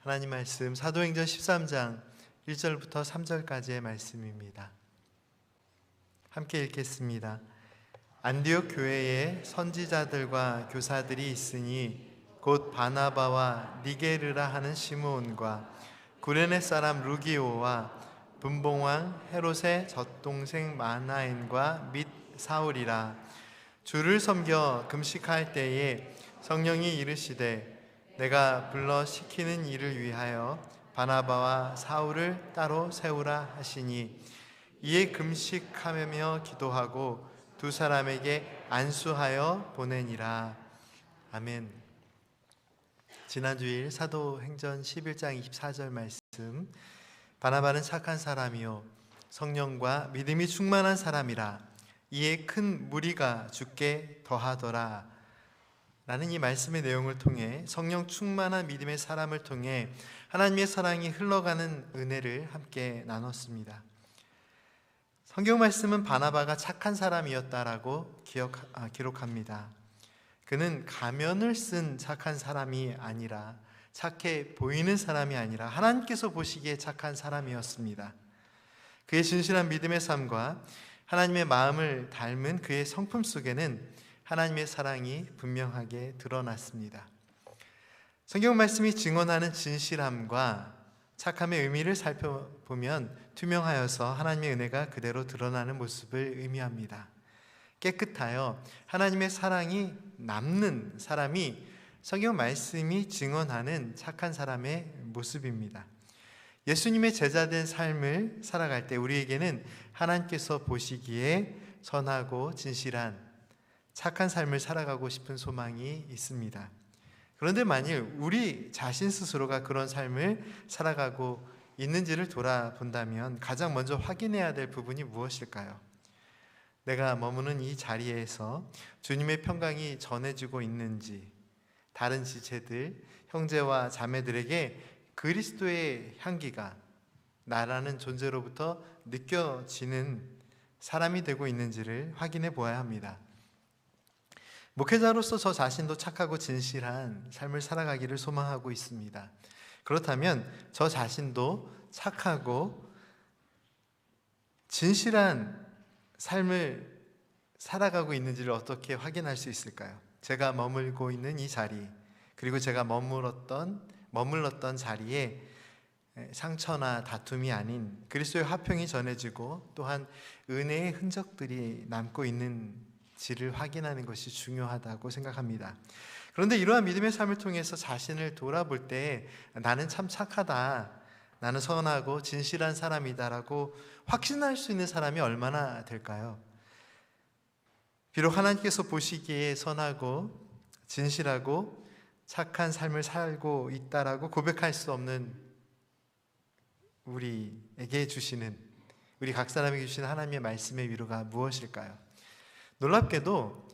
하나님 말씀 사도행전 13장 1절부터 3절까지의 말씀입니다. 함께 읽겠습니다. 안디옥 교회에 선지자들과 교사들이 있으니 곧 바나바와 니게르라 하는 시므온과 구레네 사람 루기오와 분봉왕 헤롯의 젖동생 마나엔과 및 사울이라. 주를 섬겨 금식할 때에 성령이 이르시되 내가 불러 시키는 일을 위하여 바나바와 사울을 따로 세우라 하시니 이에 금식하며 기도하고 두 사람에게 안수하여 보내니라. 아멘. 지난주일 사도행전 11장 24절 말씀, 바나바는 착한 사람이요 성령과 믿음이 충만한 사람이라 이에 큰 무리가 죽게 더하더라 라는 이 말씀의 내용을 통해 성령 충만한 믿음의 사람을 통해 하나님의 사랑이 흘러가는 은혜를 함께 나눴습니다. 성경 말씀은 바나바가 착한 사람이었다라고 기록합니다. 그는 가면을 쓴 착한 사람이 아니라, 착해 보이는 사람이 아니라 하나님께서 보시기에 착한 사람이었습니다. 그의 진실한 믿음의 삶과 하나님의 마음을 닮은 그의 성품 속에는 하나님의 사랑이 분명하게 드러났습니다. 성경 말씀이 증언하는 진실함과 착함의 의미를 살펴보면 투명하여서 하나님의 은혜가 그대로 드러나는 모습을 의미합니다. 깨끗하여 하나님의 사랑이 남는 사람이 성경 말씀이 증언하는 착한 사람의 모습입니다. 예수님의 제자된 삶을 살아갈 때 우리에게는 하나님께서 보시기에 선하고 진실한 착한 삶을 살아가고 싶은 소망이 있습니다. 그런데 만일 우리 자신 스스로가 그런 삶을 살아가고 있는지를 돌아본다면 가장 먼저 확인해야 될 부분이 무엇일까요? 내가 머무는 이 자리에서 주님의 평강이 전해지고 있는지, 다른 지체들, 형제와 자매들에게 그리스도의 향기가 나라는 존재로부터 느껴지는 사람이 되고 있는지를 확인해 보아야 합니다. 목회자로서 저 자신도 착하고 진실한 삶을 살아가기를 소망하고 있습니다. 그렇다면 저 자신도 착하고 진실한 삶을 살아가고 있는지를 어떻게 확인할 수 있을까요? 제가 머물고 있는 이 자리, 그리고 제가 머물렀던 자리에 상처나 다툼이 아닌 그리스도의 화평이 전해지고 또한 은혜의 흔적들이 남고 있는지를 확인하는 것이 중요하다고 생각합니다. 그런데 이러한 믿음의 삶을 통해서 자신을 돌아볼 때 나는 참 착하다, 나는 선하고 진실한 사람이다라고 확신할 수 있는 사람이 얼마나 될까요? 비록 하나님께서 보시기에 선하고 진실하고 착한 삶을 살고 있다라고 고백할 수 없는 우리에게 주시는, 우리 각 사람에게 주시는 하나님의 말씀의 위로가 무엇일까요? 놀랍게도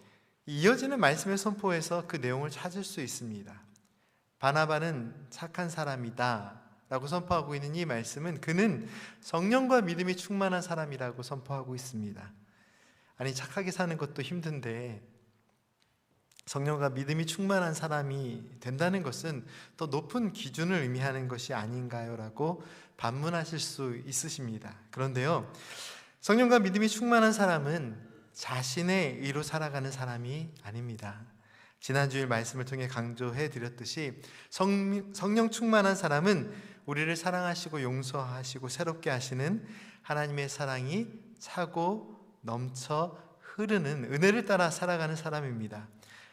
이어지는 말씀의 선포에서 그 내용을 찾을 수 있습니다. 바나바는 착한 사람이다 라고 선포하고 있는 이 말씀은 그는 성령과 믿음이 충만한 사람이라고 선포하고 있습니다. 아니, 착하게 사는 것도 힘든데 성령과 믿음이 충만한 사람이 된다는 것은 더 높은 기준을 의미하는 것이 아닌가요? 라고 반문하실 수 있으십니다. 그런데요, 성령과 믿음이 충만한 사람은 자신의 의로 살아가는 사람이 아닙니다. 지난주일 말씀을 통해 강조해 드렸듯이 성령 충만한 사람은 우리를 사랑하시고 용서하시고 새롭게 하시는 하나님의 사랑이 차고 넘쳐 흐르는 은혜를 따라 살아가는 사람입니다.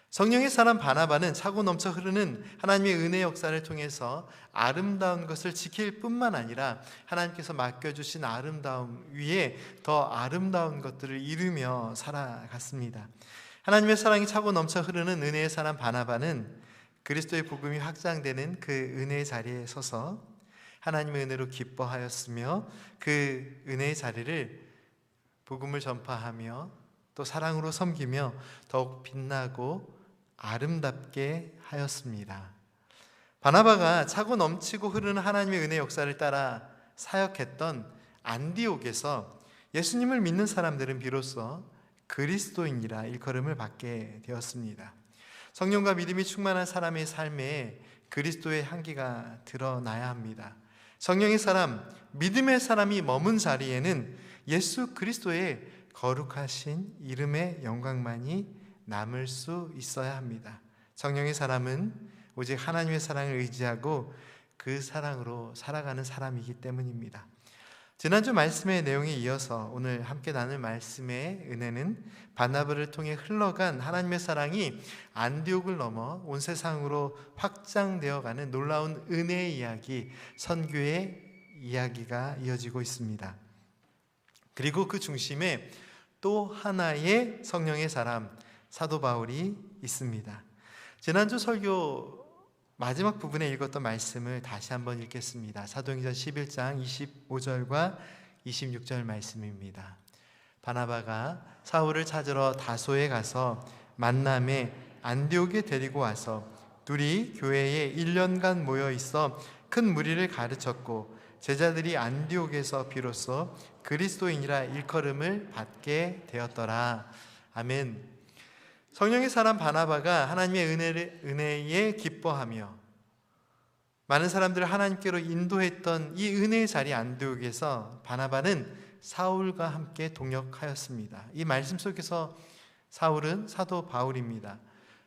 성령의 사람 바나바는 차고 넘쳐 흐르는 하나님의 은혜 역사를 통해서 아름다운 것을 지킬 뿐만 아니라 하나님께서 맡겨주신 아름다움 위에 더 아름다운 것들을 이루며 살아갔습니다. 하나님의 사랑이 차고 넘쳐 흐르는 은혜의 사람 바나바는 그리스도의 복음이 확장되는 그 은혜의 자리에 서서 하나님의 은혜로 기뻐하였으며 그 은혜의 자리를 복음을 전파하며 또 사랑으로 섬기며 더욱 빛나고 아름답게 하였습니다. 바나바가 차고 넘치고 흐르는 하나님의 은혜 역사를 따라 사역했던 안디옥에서 예수님을 믿는 사람들은 비로소 그리스도인이라 일컬음을 받게 되었습니다. 성령과 믿음이 충만한 사람의 삶에 그리스도의 향기가 드러나야 합니다. 성령의 사람, 믿음의 사람이 머문 자리에는 예수 그리스도의 거룩하신 이름의 영광만이 남을 수 있어야 합니다. 성령의 사람은 오직 하나님의 사랑을 의지하고 그 사랑으로 살아가는 사람이기 때문입니다. 지난주 말씀의 내용에 이어서 오늘 함께 나눌 말씀의 은혜는 바나바를 통해 흘러간 하나님의 사랑이 안디옥을 넘어 온 세상으로 확장되어가는 놀라운 은혜의 이야기, 선교의 이야기가 이어지고 있습니다. 그리고 그 중심에 또 하나의 성령의 사람, 사도 바울이 있습니다. 지난주 설교 마지막 부분에 읽었던 말씀을 다시 한번 읽겠습니다. 사도행전 11장 25절과 26절 말씀입니다. 바나바가 사울을 찾으러 다소에 가서 만남에 안디옥에 데리고 와서 둘이 교회에 1년간 모여 있어 큰 무리를 가르쳤고 제자들이 안디옥에서 비로소 그리스도인이라 일컬음을 받게 되었더라. 아멘. 성령의 사람 바나바가 하나님의 은혜에 기뻐하며 많은 사람들을 하나님께로 인도했던 이 은혜의 자리 안디옥에서 바나바는 사울과 함께 동역하였습니다. 이 말씀 속에서 사울은 사도 바울입니다.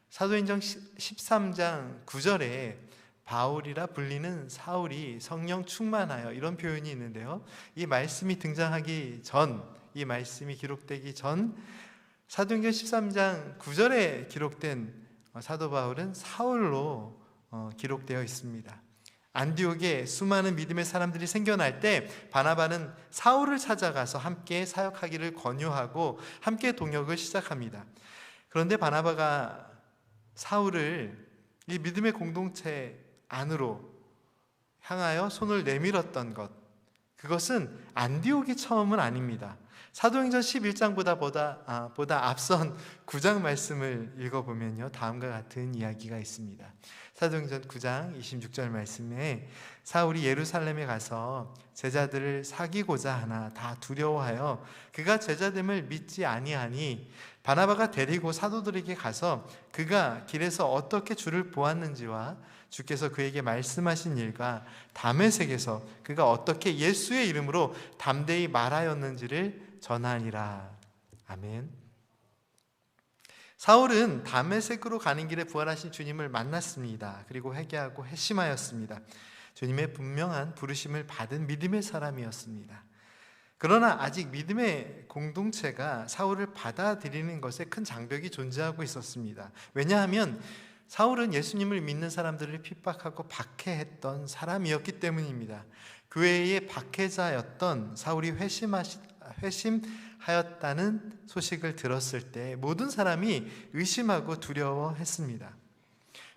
사도행전 13장 9절에 바울이라 불리는 사울이 성령 충만하여, 이런 표현이 있는데요, 이 말씀이 등장하기 전, 이 말씀이 기록되기 전 사도행전 13장 9절에 기록된 사도 바울은 사울로 기록되어 있습니다. 안디옥에 수많은 믿음의 사람들이 생겨날 때 바나바는 사울을 찾아가서 함께 사역하기를 권유하고 함께 동역을 시작합니다. 그런데 바나바가 사울을 이 믿음의 공동체 안으로 향하여 손을 내밀었던 것, 그것은 안디옥이 처음은 아닙니다. 사도행전 11장보다 앞선 9장 말씀을 읽어보면요, 다음과 같은 이야기가 있습니다. 사도행전 9장 26절 말씀에 사울이 예루살렘에 가서 제자들을 사귀고자 하나 다 두려워하여 그가 제자됨을 믿지 아니하니 바나바가 데리고 사도들에게 가서 그가 길에서 어떻게 주를 보았는지와 주께서 그에게 말씀하신 일과 다메섹에서 그가 어떻게 예수의 이름으로 담대히 말하였는지를 전하니라. 아멘. 사울은 다메섹으로 가는 길에 부활하신 주님을 만났습니다. 그리고 회개하고 회심하였습니다. 주님의 분명한 부르심을 받은 믿음의 사람이었습니다. 그러나 아직 믿음의 공동체가 사울을 받아들이는 것에 큰 장벽이 존재하고 있었습니다. 왜냐하면 사울은 예수님을 믿는 사람들을 핍박하고 박해했던 사람이었기 때문입니다. 교회의 박해자였던 사울이 회심하였다는 소식을 들었을 때 모든 사람이 의심하고 두려워했습니다.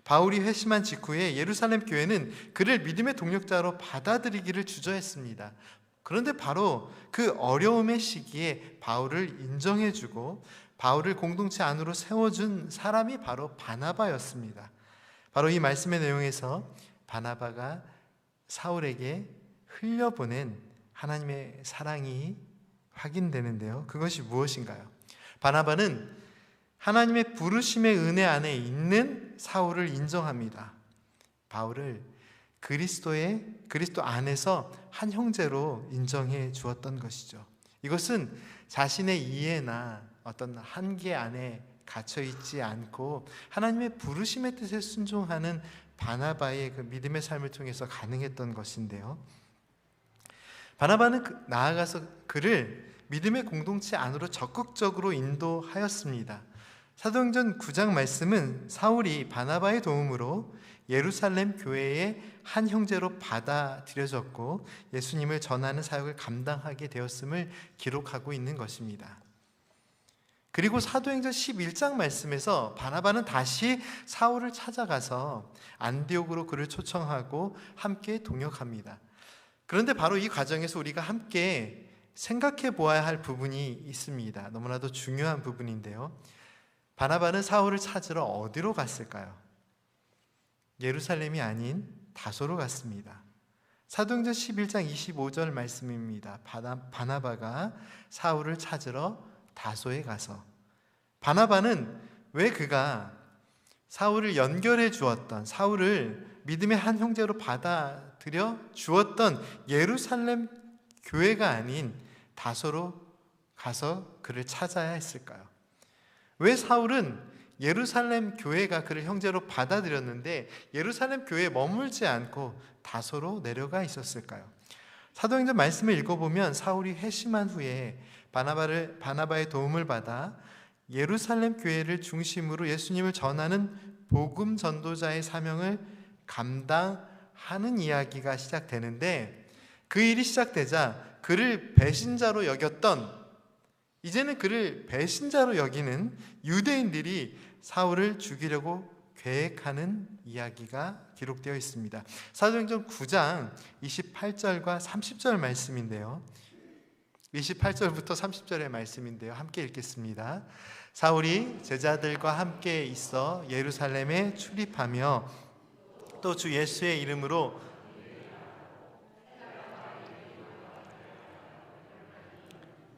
바울이 회심한 직후에 예루살렘 교회는 그를 믿음의 동력자로 받아들이기를 주저했습니다. 그런데 바로 그 어려움의 시기에 바울을 인정해주고 바울을 공동체 안으로 세워준 사람이 바로 바나바였습니다. 바로 이 말씀의 내용에서 바나바가 사울에게 흘려보낸 하나님의 사랑이 확인되는데요, 그것이 무엇인가요? 바나바는 하나님의 부르심의 은혜 안에 있는 사울을 인정합니다. 바울을 그리스도 안에서 한 형제로 인정해 주었던 것이죠. 이것은 자신의 이해나 어떤 한계 안에 갇혀 있지 않고 하나님의 부르심의 뜻에 순종하는 바나바의 그 믿음의 삶을 통해서 가능했던 것인데요, 바나바는 나아가서 그를 믿음의 공동체 안으로 적극적으로 인도하였습니다. 사도행전 9장 말씀은 사울이 바나바의 도움으로 예루살렘 교회의 한 형제로 받아들여졌고 예수님을 전하는 사역을 감당하게 되었음을 기록하고 있는 것입니다. 그리고 사도행전 11장 말씀에서 바나바는 다시 사울을 찾아가서 안디옥으로 그를 초청하고 함께 동역합니다. 그런데 바로 이 과정에서 우리가 함께 생각해 보아야 할 부분이 있습니다. 너무나도 중요한 부분인데요, 바나바는 사울을 찾으러 어디로 갔을까요? 예루살렘이 아닌 다소로 갔습니다. 사도행전 11장 25절 말씀입니다. 바나바가 사울을 찾으러 다소에 가서, 바나바는 왜 그가 사울을 연결해 주었던, 사울을 믿음의 한 형제로 받아들여 주었던 예루살렘 교회가 아닌 다소로 가서 그를 찾아야 했을까요? 왜 사울은 예루살렘 교회가 그를 형제로 받아들였는데 예루살렘 교회에 머물지 않고 다소로 내려가 있었을까요? 사도행전 말씀을 읽어보면 사울이 회심한 후에 바나바의 도움을 받아 예루살렘 교회를 중심으로 예수님을 전하는 복음 전도자의 사명을 감당하는 이야기가 시작되는데, 그 일이 시작되자 그를 배신자로 여겼던, 이제는 그를 배신자로 여기는 유대인들이 사울을 죽이려고 계획하는 이야기가 기록되어 있습니다. 사도행전 9장 28절과 30절 말씀인데요. 28절부터 30절의 말씀인데요. 함께 읽겠습니다. 사울이 제자들과 함께 있어 예루살렘에 출입하며 또 주 예수의 이름으로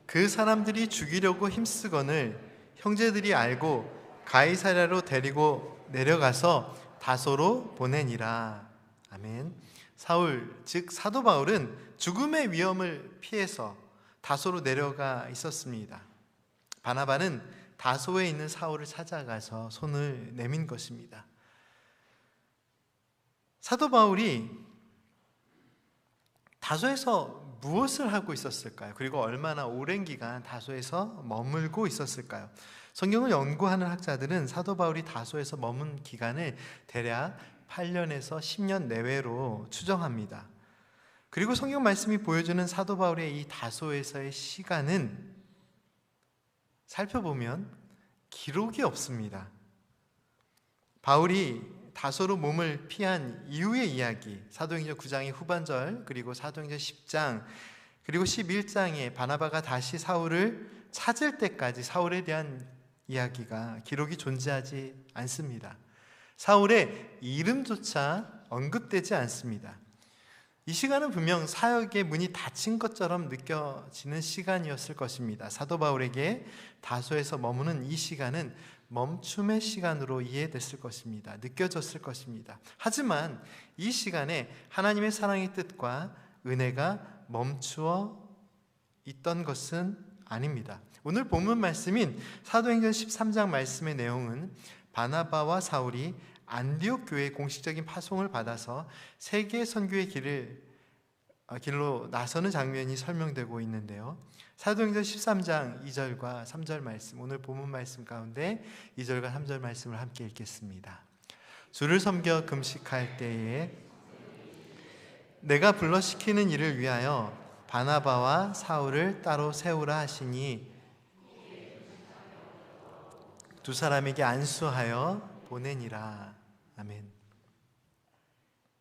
그 사람들이 죽이려고 힘쓰거늘 형제들이 알고 가이사랴로 데리고 내려가서 다소로 보내니라. 아멘. 사울, 즉 사도 바울은 죽음의 위험을 피해서 다소로 내려가 있었습니다. 바나바는 다소에 있는 사울을 찾아가서 손을 내민 것입니다. 사도 바울이 다소에서 무엇을 하고 있었을까요? 그리고 얼마나 오랜 기간 다소에서 머물고 있었을까요? 성경을 연구하는 학자들은 사도 바울이 다소에서 머문 기간을 대략 8년에서 10년 내외로 추정합니다. 그리고 성경 말씀이 보여주는 사도 바울의 이 다소에서의 시간은 살펴보면 기록이 없습니다. 바울이 다소로 몸을 피한 이후의 이야기, 사도행전 9장의 후반절, 그리고 사도행전 10장, 그리고 11장에 바나바가 다시 사울을 찾을 때까지 사울에 대한 이야기가 기록이 존재하지 않습니다. 사울의 이름조차 언급되지 않습니다. 이 시간은 분명 사역의 문이 닫힌 것처럼 느껴지는 시간이었을 것입니다. 사도 바울에게 다소에서 머무는 이 시간은 멈춤의 시간으로 이해됐을 것입니다. 느껴졌을 것입니다. 하지만 이 시간에 하나님의 사랑의 뜻과 은혜가 멈추어 있던 것은 아닙니다. 오늘 본문 말씀인 사도행전 13장 말씀의 내용은 바나바와 사울이 안디옥 교회의 공식적인 파송을 받아서 세계 선교의 길로 나서는 장면이 설명되고 있는데요. 사도행전 13장 2절과 3절 말씀, 오늘 본문 말씀 가운데 2절과 3절 말씀을 함께 읽겠습니다. 주를 섬겨 금식할 때에 내가 불러시키는 일을 위하여 바나바와 사울을 따로 세우라 하시니 두 사람에게 안수하여 보내니라. 아멘.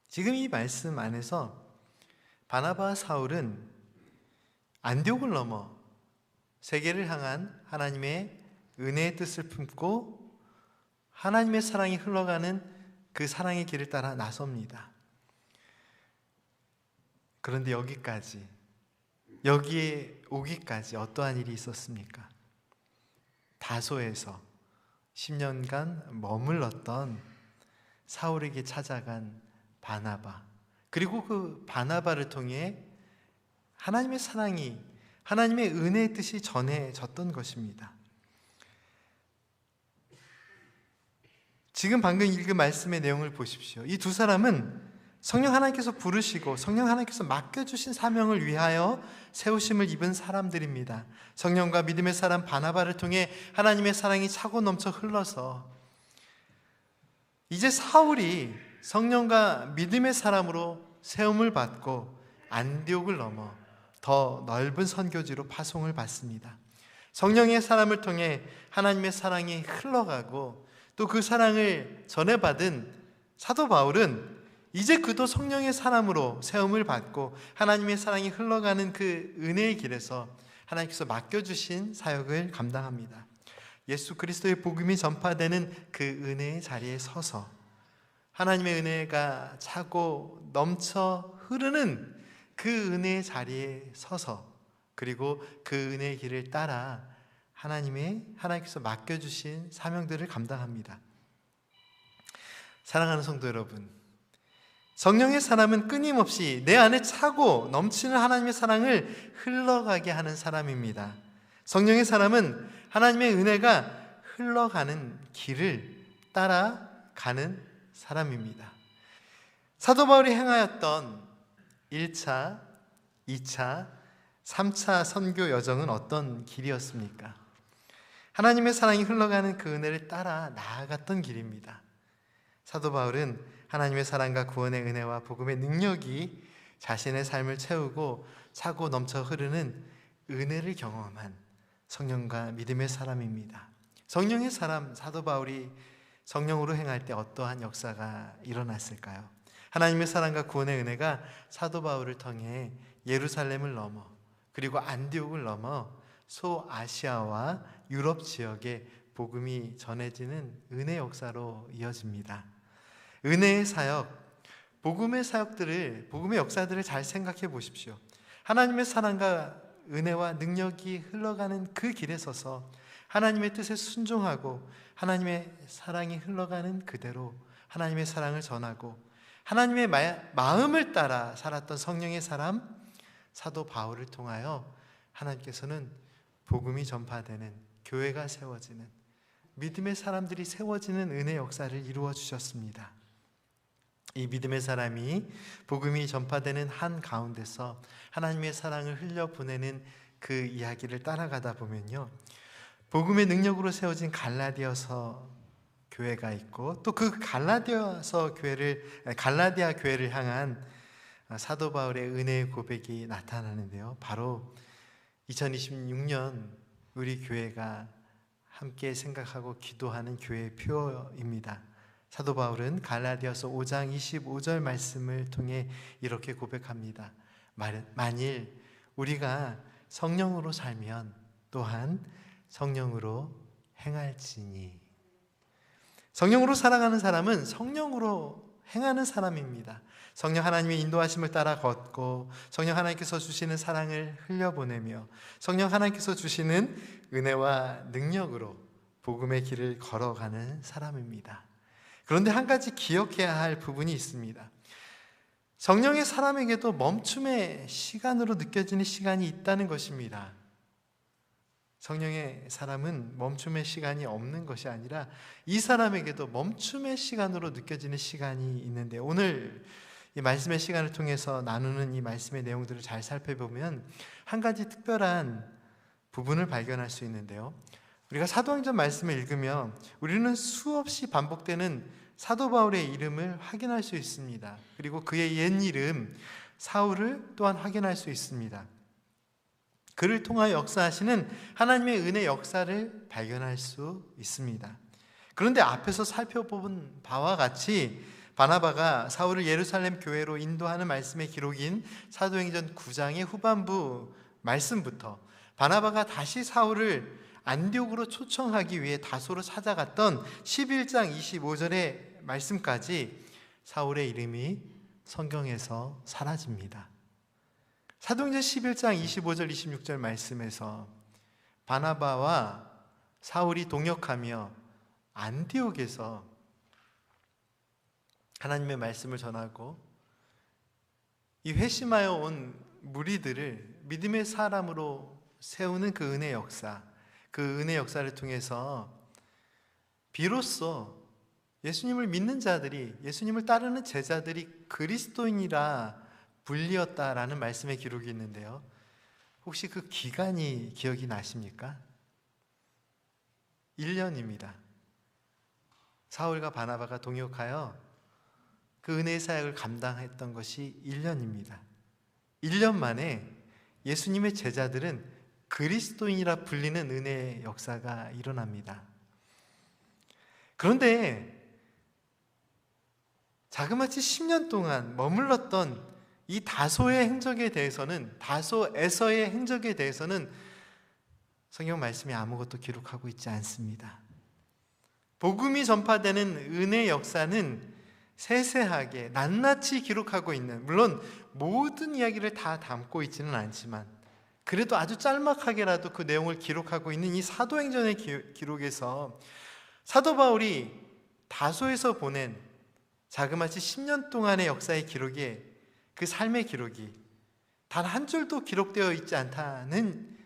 지금 이 말씀 안에서 바나바와 사울은 안디옥을 넘어 세계를 향한 하나님의 은혜의 뜻을 품고 하나님의 사랑이 흘러가는 그 사랑의 길을 따라 나섭니다. 그런데 여기에 오기까지 어떠한 일이 있었습니까? 다소에서 10년간 머물렀던 사울에게 찾아간 바나바, 그리고 그 바나바를 통해 하나님의 사랑이, 하나님의 은혜의 뜻이 전해졌던 것입니다. 지금 방금 읽은 말씀의 내용을 보십시오. 이 두 사람은 성령 하나님께서 부르시고 성령 하나님께서 맡겨주신 사명을 위하여 세우심을 입은 사람들입니다. 성령과 믿음의 사람 바나바를 통해 하나님의 사랑이 차고 넘쳐 흘러서 이제 사울이 성령과 믿음의 사람으로 세움을 받고 안디옥을 넘어 더 넓은 선교지로 파송을 받습니다. 성령의 사람을 통해 하나님의 사랑이 흘러가고 또 그 사랑을 전해받은 사도 바울은 이제 그도 성령의 사람으로 세움을 받고 하나님의 사랑이 흘러가는 그 은혜의 길에서 하나님께서 맡겨주신 사역을 감당합니다. 예수 그리스도의 복음이 전파되는 그 은혜의 자리에 서서 하나님의 은혜가 차고 넘쳐 흐르는 그 은혜의 자리에 서서, 그리고 그 은혜의 길을 따라 하나님께서 맡겨주신 사명들을 감당합니다. 사랑하는 성도 여러분, 성령의 사람은 끊임없이 내 안에 차고 넘치는 하나님의 사랑을 흘러가게 하는 사람입니다. 성령의 사람은 하나님의 은혜가 흘러가는 길을 따라가는 사람입니다. 사도 바울이 행하였던 1차, 2차, 3차 선교 여정은 어떤 길이었습니까? 하나님의 사랑이 흘러가는 그 은혜를 따라 나아갔던 길입니다. 사도 바울은 하나님의 사랑과 구원의 은혜와 복음의 능력이 자신의 삶을 채우고 차고 넘쳐 흐르는 은혜를 경험한 성령과 믿음의 사람입니다. 성령의 사람 사도 바울이 성령으로 행할 때 어떠한 역사가 일어났을까요? 하나님의 사랑과 구원의 은혜가 사도 바울을 통해 예루살렘을 넘어 그리고 안디옥을 넘어 소아시아와 유럽 지역에 복음이 전해지는 은혜 역사로 이어집니다. 은혜의 사역, 복음의 역사들을 잘 생각해 보십시오. 하나님의 사랑과 은혜와 능력이 흘러가는 그 길에 서서 하나님의 뜻에 순종하고 하나님의 사랑이 흘러가는 그대로 하나님의 사랑을 전하고 하나님의 마음을 따라 살았던 성령의 사람 사도 바울을 통하여 하나님께서는 복음이 전파되는 교회가 세워지는 믿음의 사람들이 세워지는 은혜 역사를 이루어 주셨습니다. 이 믿음의 사람이 복음이 전파되는 한 가운데서 하나님의 사랑을 흘려보내는 그 이야기를 따라가다 보면요, 복음의 능력으로 세워진 갈라디아서 교회가 있고 또 그 갈라디아 교회를 향한 사도 바울의 은혜의 고백이 나타나는데요, 바로 2026년 우리 교회가 함께 생각하고 기도하는 교회의 표입니다. 사도 바울은 갈라디아서 5장 25절 말씀을 통해 이렇게 고백합니다. 만일 우리가 성령으로 살면 또한 성령으로 행할지니. 성령으로 살아가는 사람은 성령으로 행하는 사람입니다. 성령 하나님의 인도하심을 따라 걷고 성령 하나님께서 주시는 사랑을 흘려보내며 성령 하나님께서 주시는 은혜와 능력으로 복음의 길을 걸어가는 사람입니다. 그런데 한 가지 기억해야 할 부분이 있습니다. 성령의 사람에게도 멈춤의 시간으로 느껴지는 시간이 있다는 것입니다. 성령의 사람은 멈춤의 시간이 없는 것이 아니라 이 사람에게도 멈춤의 시간으로 느껴지는 시간이 있는데, 오늘 이 말씀의 시간을 통해서 나누는 이 말씀의 내용들을 잘 살펴보면 한 가지 특별한 부분을 발견할 수 있는데요, 우리가 사도행전 말씀을 읽으면 우리는 수없이 반복되는 사도 바울의 이름을 확인할 수 있습니다. 그리고 그의 옛 이름 사울을 또한 확인할 수 있습니다. 그를 통하여 역사하시는 하나님의 은혜 역사를 발견할 수 있습니다. 그런데 앞에서 살펴본 바와 같이 바나바가 사울을 예루살렘 교회로 인도하는 말씀의 기록인 사도행전 9장의 후반부 말씀부터 바나바가 다시 사울을 안디옥으로 초청하기 위해 다소로 찾아갔던 11장 25절의 말씀까지 사울의 이름이 성경에서 사라집니다. 사도행전 11장 25절 26절 말씀에서 바나바와 사울이 동역하며 안디옥에서 하나님의 말씀을 전하고 이 회심하여 온 무리들을 믿음의 사람으로 세우는 그 은혜 역사, 그 은혜 역사를 통해서 비로소 예수님을 믿는 자들이, 예수님을 따르는 제자들이 그리스도인이라 불리었다라는 말씀의 기록이 있는데요, 혹시 그 기간이 기억이 나십니까? 1년입니다. 사울과 바나바가 동역하여 그 은혜의 사역을 감당했던 것이 1년입니다. 1년 만에 예수님의 제자들은 그리스도인이라 불리는 은혜의 역사가 일어납니다. 그런데 자그마치 10년 동안 머물렀던 이 다소의 행적에 대해서는, 다소에서의 행적에 대해서는 성경 말씀이 아무것도 기록하고 있지 않습니다. 복음이 전파되는 은혜 역사는 세세하게 낱낱이 기록하고 있는, 물론 모든 이야기를 다 담고 있지는 않지만 그래도 아주 짤막하게라도 그 내용을 기록하고 있는 이 사도행전의 기록에서 사도 바울이 다소에서 보낸 자그마치 10년 동안의 역사의 기록에 그 삶의 기록이 단 한 줄도 기록되어 있지 않다는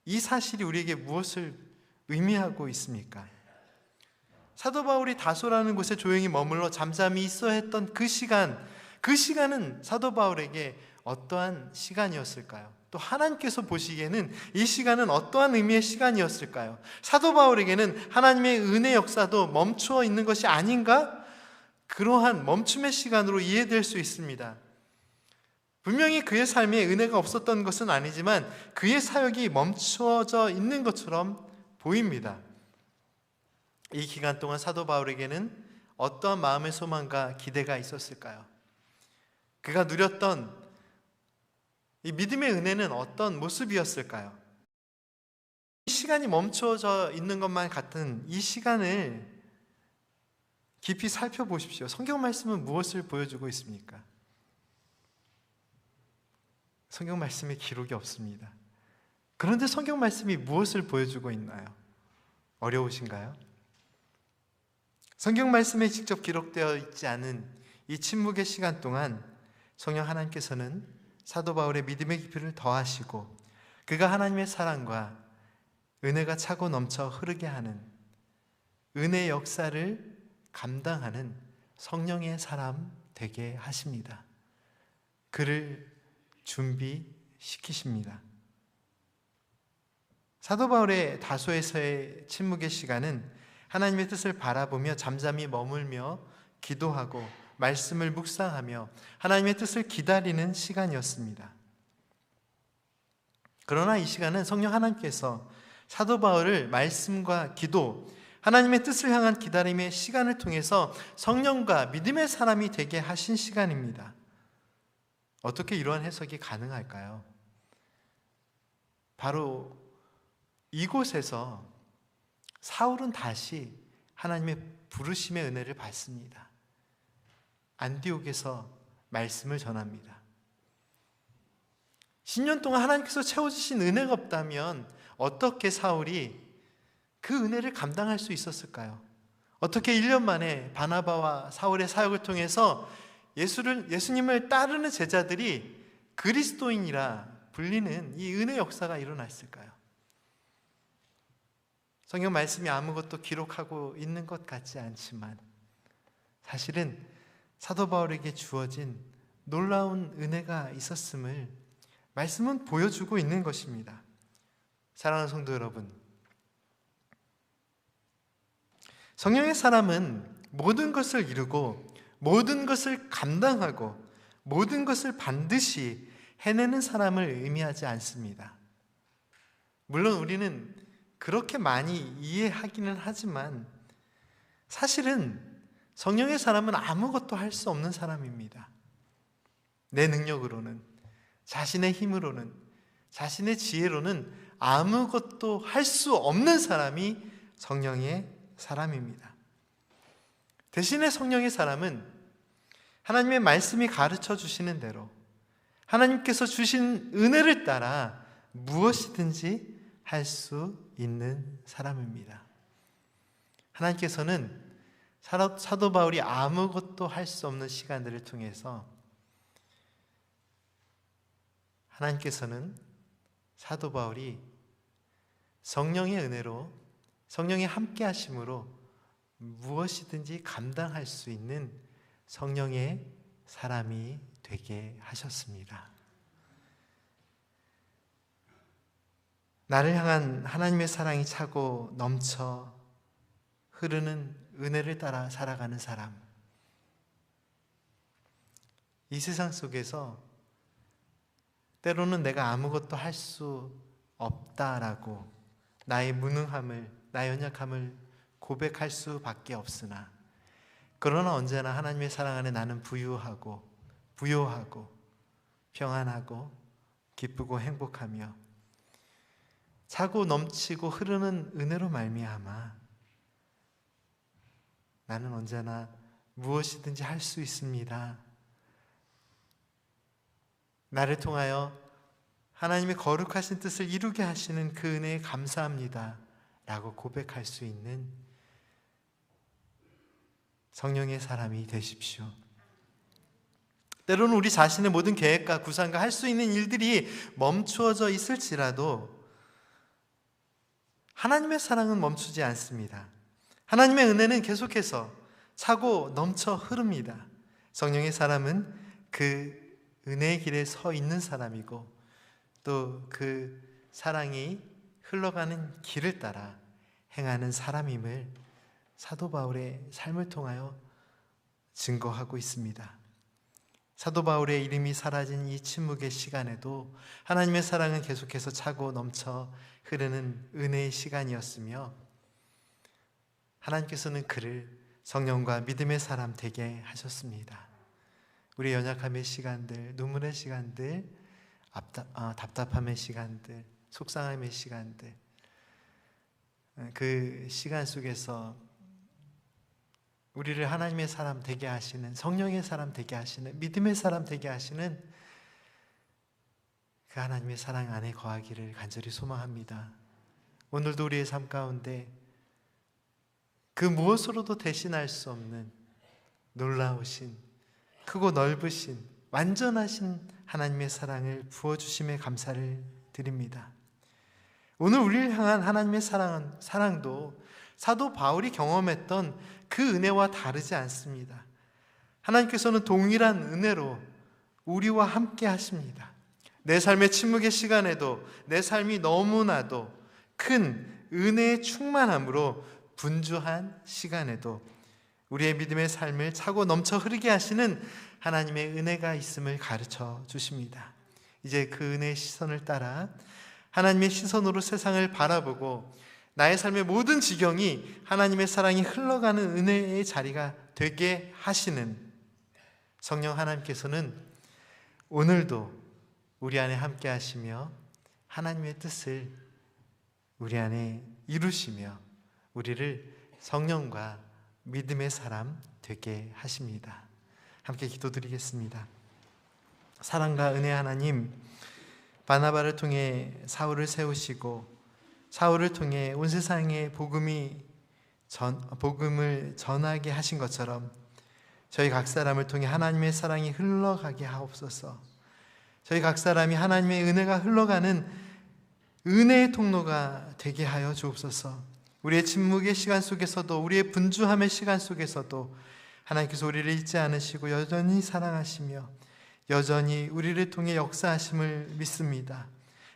이 사실이 우리에게 무엇을 의미하고 있습니까? 사도 바울이 다소라는 곳에 조용히 머물러 잠잠히 있어야 했던 그 시간은 사도 바울에게 어떠한 시간이었을까요? 또 하나님께서 보시기에는 이 시간은 어떠한 의미의 시간이었을까요? 사도 바울에게는 하나님의 은혜 역사도 멈추어 있는 것이 아닌가? 그러한 멈춤의 시간으로 이해될 수 있습니다. 분명히 그의 삶에 은혜가 없었던 것은 아니지만 그의 사역이 멈추어져 있는 것처럼 보입니다. 이 기간 동안 사도 바울에게는 어떠한 마음의 소망과 기대가 있었을까요? 그가 누렸던 이 믿음의 은혜는 어떤 모습이었을까요? 시간이 멈추어져 있는 것만 같은 이 시간을 깊이 살펴보십시오. 성경 말씀은 무엇을 보여주고 있습니까? 성경 말씀에 기록이 없습니다. 그런데 성경 말씀이 무엇을 보여주고 있나요? 어려우신가요? 성경 말씀에 직접 기록되어 있지 않은 이 침묵의 시간 동안 성령 하나님께서는 사도 바울의 믿음의 깊이를 더하시고 그가 하나님의 사랑과 은혜가 차고 넘쳐 흐르게 하는 은혜의 역사를 감당하는 성령의 사람 되게 하십니다. 그를 준비시키십니다. 사도 바울의 다소에서의 침묵의 시간은 하나님의 뜻을 바라보며 잠잠히 머물며 기도하고 말씀을 묵상하며 하나님의 뜻을 기다리는 시간이었습니다. 그러나 이 시간은 성령 하나님께서 사도 바울을 말씀과 기도, 하나님의 뜻을 향한 기다림의 시간을 통해서 성령과 믿음의 사람이 되게 하신 시간입니다. 어떻게 이러한 해석이 가능할까요? 바로 이곳에서 사울은 다시 하나님의 부르심의 은혜를 받습니다. 안디옥에서 말씀을 전합니다. 10년 동안 하나님께서 채워주신 은혜가 없다면 어떻게 사울이 그 은혜를 감당할 수 있었을까요? 어떻게 1년 만에 바나바와 사울의 사역을 통해서 예수님을 따르는 제자들이 그리스도인이라 불리는 이 은혜 역사가 일어났을까요? 성경 말씀이 아무것도 기록하고 있는 것 같지 않지만 사실은 사도 바울에게 주어진 놀라운 은혜가 있었음을 말씀은 보여주고 있는 것입니다. 사랑하는 성도 여러분, 성령의 사람은 모든 것을 이루고 모든 것을 감당하고 모든 것을 반드시 해내는 사람을 의미하지 않습니다. 물론 우리는 그렇게 많이 이해하기는 하지만 사실은 성령의 사람은 아무것도 할 수 없는 사람입니다. 내 능력으로는, 자신의 힘으로는, 자신의 지혜로는 아무것도 할 수 없는 사람이 성령의 사람입니다. 대신에 성령의 사람은 하나님의 말씀이 가르쳐 주시는 대로 하나님께서 주신 은혜를 따라 무엇이든지 할 수 있는 사람입니다. 하나님께서는 사도 바울이 아무것도 할 수 없는 시간들을 통해서 하나님께서는 사도 바울이 성령의 은혜로 성령의 함께 하심으로 무엇이든지 감당할 수 있는 성령의 사람이 되게 하셨습니다. 나를 향한 하나님의 사랑이 차고 넘쳐 흐르는 은혜를 따라 살아가는 사람. 이 세상 속에서 때로는 내가 아무것도 할 수 없다라고 나의 무능함을, 나의 연약함을 고백할 수밖에 없으나 그러나 언제나 하나님의 사랑 안에 나는 부유하고 평안하고 기쁘고 행복하며 차고 넘치고 흐르는 은혜로 말미암아 나는 언제나 무엇이든지 할 수 있습니다. 나를 통하여 하나님의 거룩하신 뜻을 이루게 하시는 그 은혜에 감사합니다 라고 고백할 수 있는 성령의 사람이 되십시오. 때로는 우리 자신의 모든 계획과 구상과 할 수 있는 일들이 멈추어져 있을지라도 하나님의 사랑은 멈추지 않습니다. 하나님의 은혜는 계속해서 차고 넘쳐 흐릅니다. 성령의 사람은 그 은혜의 길에 서 있는 사람이고 또 그 사랑이 흘러가는 길을 따라 행하는 사람임을 사도 바울의 삶을 통하여 증거하고 있습니다. 사도 바울의 이름이 사라진 이 침묵의 시간에도 하나님의 사랑은 계속해서 차고 넘쳐 흐르는 은혜의 시간이었으며 하나님께서는 그를 성령과 믿음의 사람 되게 하셨습니다. 우리의 연약함의 시간들, 눈물의 시간들, 답답함의 시간들, 속상함의 시간들, 그 시간 속에서 우리를 하나님의 사람 되게 하시는, 성령의 사람 되게 하시는, 믿음의 사람 되게 하시는 그 하나님의 사랑 안에 거하기를 간절히 소망합니다. 오늘도 우리의 삶 가운데 그 무엇으로도 대신할 수 없는 놀라우신, 크고 넓으신, 완전하신 하나님의 사랑을 부어주심에 감사를 드립니다. 오늘 우리를 향한 하나님의 사랑도 사도 바울이 경험했던 그 은혜와 다르지 않습니다. 하나님께서는 동일한 은혜로 우리와 함께 하십니다. 내 삶의 침묵의 시간에도, 내 삶이 너무나도 큰 은혜의 충만함으로 분주한 시간에도 우리의 믿음의 삶을 차고 넘쳐 흐르게 하시는 하나님의 은혜가 있음을 가르쳐 주십니다. 이제 그 은혜의 시선을 따라 하나님의 시선으로 세상을 바라보고 나의 삶의 모든 지경이 하나님의 사랑이 흘러가는 은혜의 자리가 되게 하시는 성령 하나님께서는 오늘도 우리 안에 함께 하시며 하나님의 뜻을 우리 안에 이루시며 우리를 성령과 믿음의 사람 되게 하십니다. 함께 기도드리겠습니다. 사랑과 은혜 하나님, 바나바를 통해 사울을 세우시고 사울을 통해 온 세상에 복음을 전하게 하신 것처럼 저희 각 사람을 통해 하나님의 사랑이 흘러가게 하옵소서. 저희 각 사람이 하나님의 은혜가 흘러가는 은혜의 통로가 되게 하여 주옵소서. 우리의 침묵의 시간 속에서도, 우리의 분주함의 시간 속에서도 하나님께서 우리를 잊지 않으시고 여전히 사랑하시며 여전히 우리를 통해 역사하심을 믿습니다.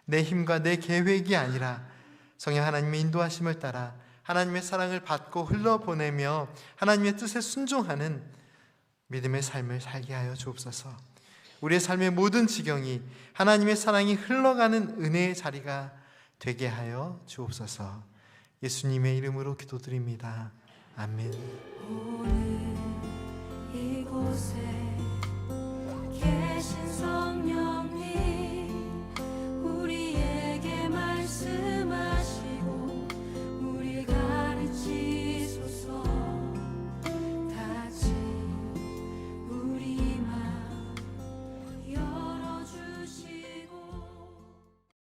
내 힘과 내 계획이 아니라 성령 하나님의 인도하심을 따라 하나님의 사랑을 받고 흘러보내며 하나님의 뜻에 순종하는 믿음의 삶을 살게 하여 주옵소서. 우리의 삶의 모든 지경이 하나님의 사랑이 흘러가는 은혜의 자리가 되게 하여 주옵소서. 예수님의 이름으로 기도드립니다. 아멘. 오늘 이곳에 계신 성령